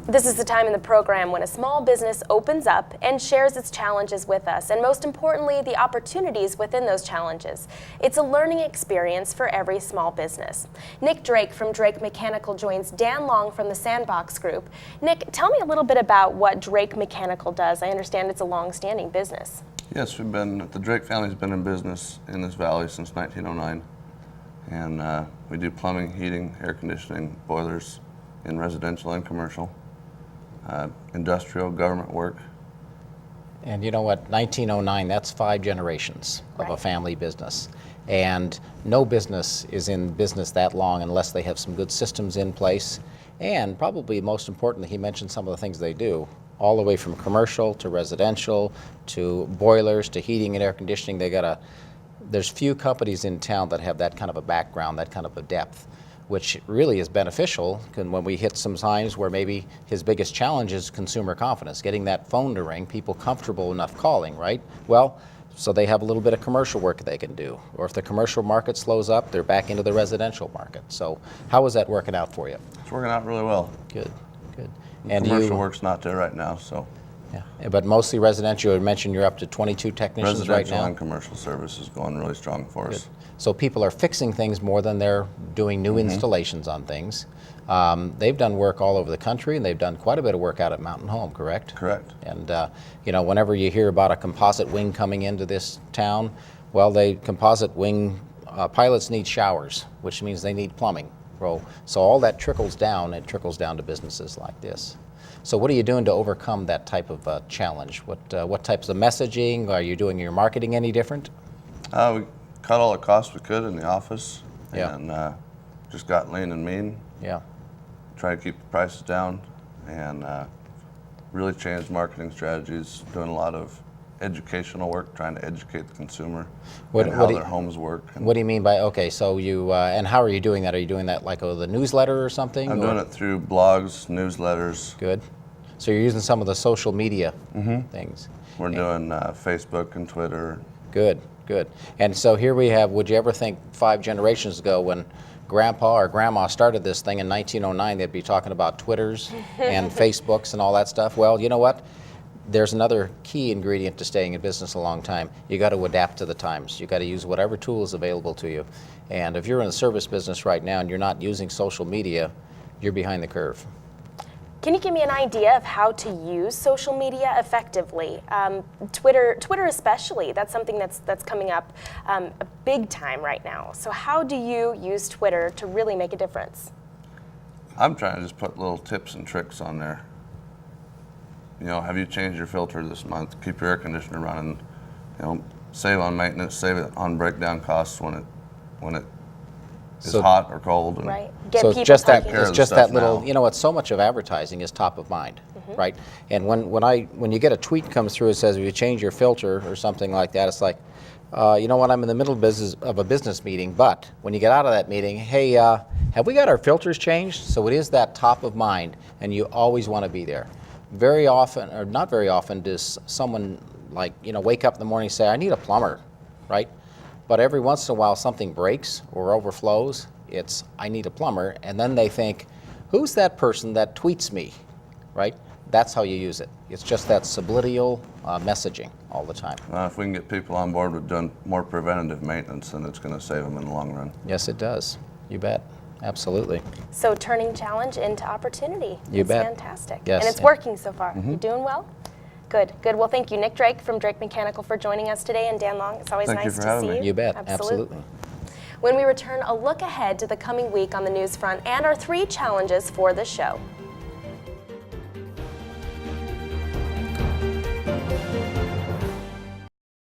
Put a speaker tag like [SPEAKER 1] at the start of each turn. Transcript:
[SPEAKER 1] This is the time in the program when a small business opens up and shares its challenges with us, and most importantly, the opportunities within those challenges. It's a learning experience for every small business. Nick Drake from Drake Mechanical joins Dan Long from the Sandbox Group. Nick, tell me a little bit about what Drake Mechanical does. I understand it's a long-standing business.
[SPEAKER 2] Yes, the Drake family's been in business in this valley since 1909, and we do plumbing, heating, air conditioning, boilers in residential and commercial. Industrial, government work.
[SPEAKER 3] And you know what, 1909, that's 5 generations of a family business. And no business is in business that long unless they have some good systems in place. And probably most importantly, he mentioned some of the things they do, all the way from commercial to residential to boilers to heating and air conditioning. There's few companies in town that have that kind of a background, that kind of a depth, which really is beneficial when we hit some times where maybe his biggest challenge is consumer confidence, getting that phone to ring, people comfortable enough calling, right? Well, so they have a little bit of commercial work they can do. Or if the commercial market slows up, they're back into the residential market. So how is that working out for you?
[SPEAKER 2] It's working out really well.
[SPEAKER 3] Good, good.
[SPEAKER 2] And commercial work's not there right now, so.
[SPEAKER 3] Yeah, but mostly residential. You mentioned you're up to 22 technicians right now.
[SPEAKER 2] Residential and commercial service is going really strong for us.
[SPEAKER 3] So people are fixing things more than they're doing new installations on things. They've done work all over the country, and they've done quite a bit of work out at Mountain Home, correct?
[SPEAKER 2] Correct.
[SPEAKER 3] And you know, whenever you hear about a composite wing coming into this town, well, composite wing pilots need showers, which means they need plumbing. So all that trickles down, it trickles down to businesses like this. So what are you doing to overcome that type of challenge? What types of messaging? Are you doing your marketing any different?
[SPEAKER 2] We cut all the costs we could in the office,
[SPEAKER 3] Yeah.
[SPEAKER 2] and just got lean and mean.
[SPEAKER 3] Yeah.
[SPEAKER 2] Try to keep the prices down, and really changed marketing strategies, doing a lot of educational work, trying to educate the consumer and how their homes work.
[SPEAKER 3] What do you mean by, okay, so you, and how are you doing that? Are you doing that like the newsletter or something?
[SPEAKER 2] I'm doing it through blogs, newsletters.
[SPEAKER 3] Good. So you're using some of the social media things.
[SPEAKER 2] We're doing Facebook and Twitter.
[SPEAKER 3] Good, good. And so here we have, would you ever think 5 generations ago when Grandpa or Grandma started this thing in 1909, they'd be talking about Twitters and Facebooks and all that stuff? Well, you know what? There's another key ingredient to staying in business a long time. You got to adapt to the times. You got to use whatever tool is available to you. And if you're in the service business right now and you're not using social media, you're behind the curve.
[SPEAKER 1] Can you give me an idea of how to use social media effectively? Twitter especially, that's something that's coming up a big time right now. So how do you use Twitter to really make a difference?
[SPEAKER 2] I'm trying to just put little tips and tricks on there. You know, have you changed your filter this month? Keep your air conditioner running. You know, save on maintenance, save it on breakdown costs when it is hot or cold. And
[SPEAKER 1] right.
[SPEAKER 3] So it's just that little, you know what, so much of advertising is top of mind, right? And when you get a tweet comes through that says, if you change your filter or something like that, it's like, you know what, I'm in the middle of a business meeting, but when you get out of that meeting, hey, have we got our filters changed? So it is that top of mind, and you always want to be there. Very often, or not very often, does someone wake up in the morning and say, I need a plumber, right? But every once in a while something breaks or overflows, it's, I need a plumber, and then they think, who's that person that tweets me, right? That's how you use it. It's just that subliminal messaging all the time.
[SPEAKER 2] If we can get people on board with doing more preventative maintenance, then it's going to save them in the long run.
[SPEAKER 3] Yes, it does. You bet. Absolutely.
[SPEAKER 1] So turning challenge into opportunity.
[SPEAKER 3] You bet.
[SPEAKER 1] Fantastic.
[SPEAKER 3] Yes.
[SPEAKER 1] And it's working so far. You're doing well? Good, good. Well, thank you, Nick Drake from Drake Mechanical, for joining us today, and Dan Long, it's always nice to see you.
[SPEAKER 3] You bet.
[SPEAKER 1] Absolutely. When we return, a look ahead to the coming week on the news front and our 3 challenges for the show.